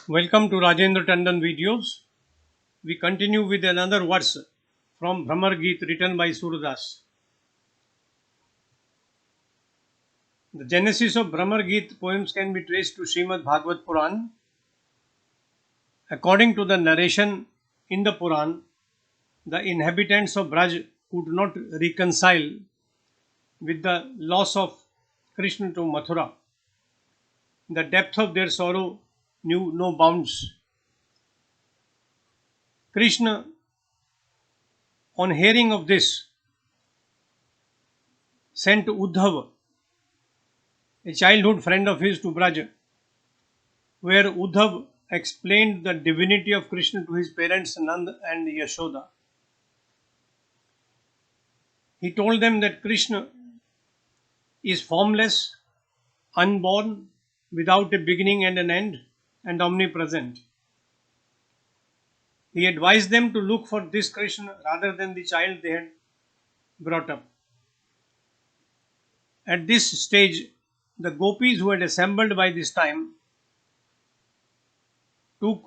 Welcome to Rajendra Tandon videos. We continue with another verse from Bhramar Geet written by Surdas. The genesis of Bhramar Geet poems can be traced to Srimad Bhagavad Puran. According to the narration in the Puran, the inhabitants of Braj could not reconcile with the loss of Krishna to Mathura. The depth of their sorrow knew no bounds. Krishna, on hearing of this, sent Uddhava, a childhood friend of his, to Braj, where Uddhav explained the divinity of Krishna to his parents Nand and Yashoda. He told them that Krishna is formless, unborn, without a beginning and an end, and omnipresent. He advised them to look for this Krishna rather than the child they had brought up. At this stage, the gopis who had assembled by this time took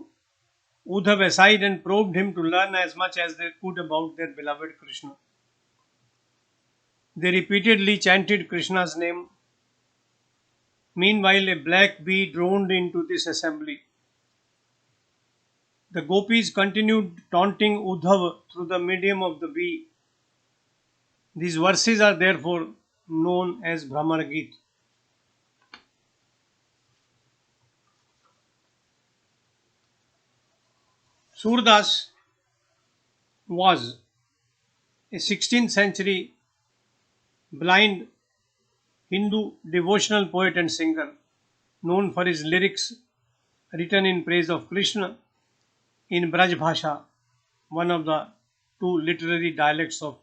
Uddhav aside and probed him to learn as much as they could about their beloved Krishna. They repeatedly chanted Krishna's name. Meanwhile, a black bee droned into this assembly. The gopis continued taunting Uddhav through the medium of the bee. These verses are therefore known as Bhramar Geet. Surdas was a 16th century blind Hindu devotional poet and singer, known for his lyrics written in praise of Krishna in Braj Bhasha, one of the two literary dialects of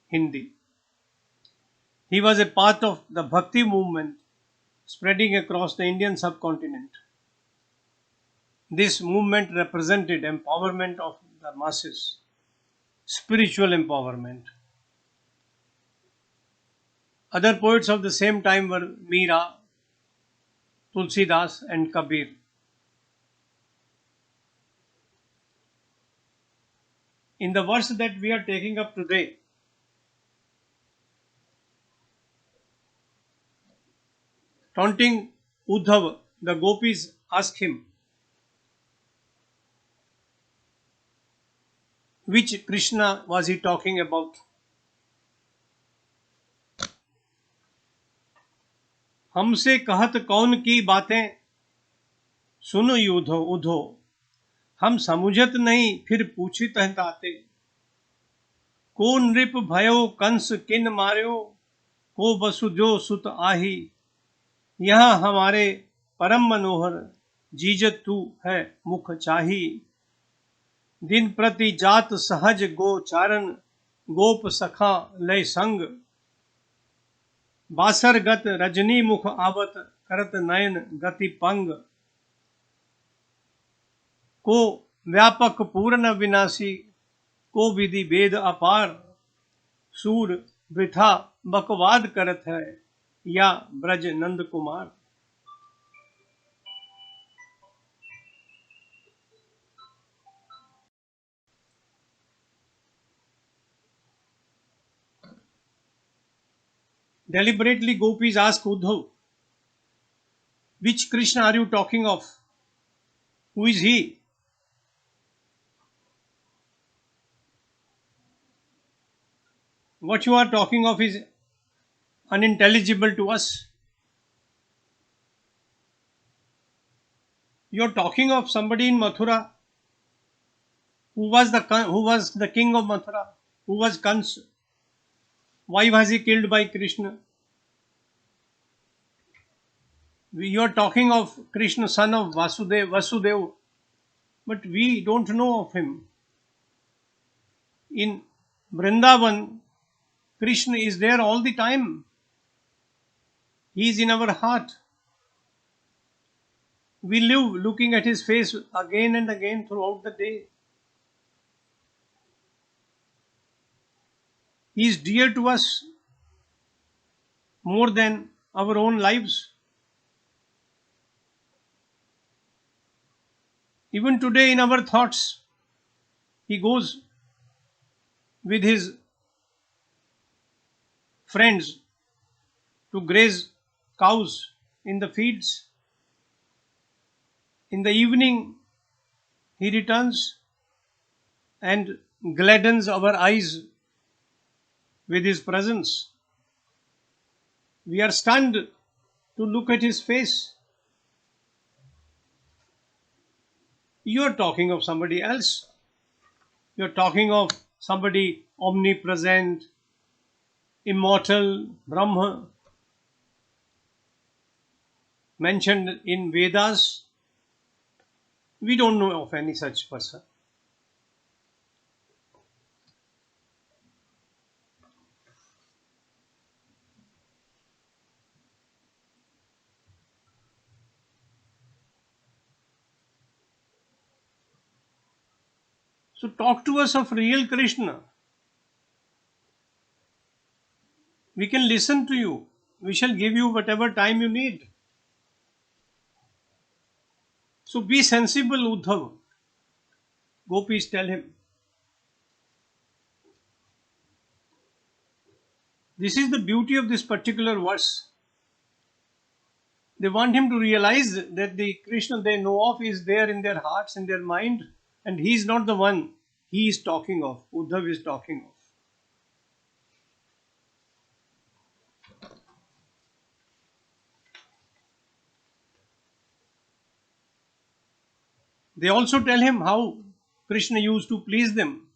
Hindi. He was a part of the Bhakti movement spreading across the Indian subcontinent. This movement represented empowerment of the masses, spiritual empowerment. Other poets of the same time were Meera, Tulsidas, and Kabir. In the verse that we are taking up today, taunting Uddhav, the gopis ask him, which Krishna was he talking about? हमसे कहत कौन की बातें सुनो युधो उधो हम समुझत नहीं फिर पूछित हैं ताते को नृप भयो कंस किन मार्यो को वसुजो सुत आही यहाँ हमारे परम मनोहर जीजत तू है मुख चाही दिन प्रति जात सहज गोचारण गोप सखा लय संग बासरगत रजनी मुख आवत करत नयन गति पंग को व्यापक पूर्ण विनाशी को विधि वेद अपार सूर वृथा बकवाद करत है या Braj Nand Kumar. Deliberately, gopis ask Uddhav, which Krishna are you talking of? Who is he? What you are talking of is unintelligible to us. You are talking of somebody in Mathura who was the king of Mathura, who was Kans. Why was he killed by Krishna? You are talking of Krishna, son of Vasudeva, but we don't know of him. In Vrindavan, Krishna is there all the time. He is in our heart. We live looking at his face again and again throughout the day. He is dear to us more than our own lives. Even today in our thoughts, he goes with his friends to graze cows in the fields. In the evening, he returns and gladdens our eyes with his presence. We are stunned to look at his face. You are talking of somebody else. You are talking of somebody omnipresent, immortal, Brahma, mentioned in Vedas. We don't know of any such person. So talk to us of real Krishna. We can listen to you. We shall give you whatever time you need. So be sensible, Uddhav. Gopis tell him. This is the beauty of this particular verse. They want him to realize that the Krishna they know of is there in their hearts, in their mind, and he is not the one he is talking of, Uddhav is talking of. They also tell him how Krishna used to please them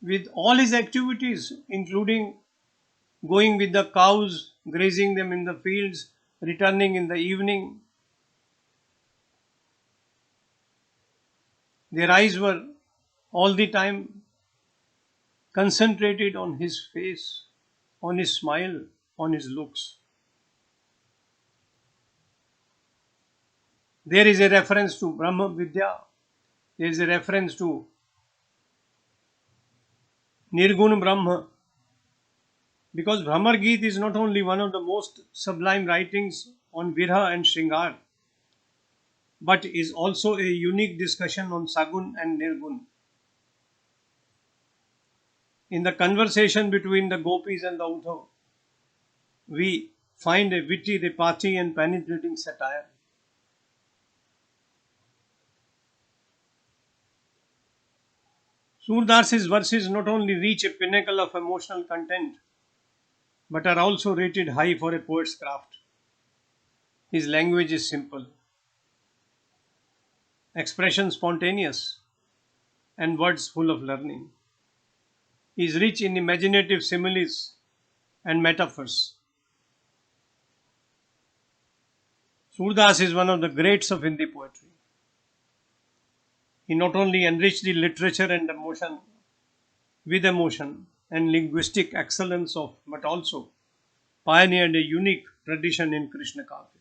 with all his activities, including going with the cows, grazing them in the fields, returning in the evening. Their eyes were all the time concentrated on his face, on his smile, on his looks. There is a reference to Brahma Vidya, there is a reference to Nirgun Brahma, because Bhramar Geet is not only one of the most sublime writings on Virha and Shringar, but is also a unique discussion on Sagun and Nirgun. In the conversation between the gopis and the Uddhav, we find a witty, repartee, and penetrating satire. Surdars's verses not only reach a pinnacle of emotional content, but are also rated high for a poet's craft. His language is simple, expression spontaneous, and words full of learning. He is rich in imaginative similes and metaphors. Surdas is one of the greats of Hindi poetry. He not only enriched the literature and emotion with emotion and linguistic excellence of, but also pioneered a unique tradition in Krishna Kavya.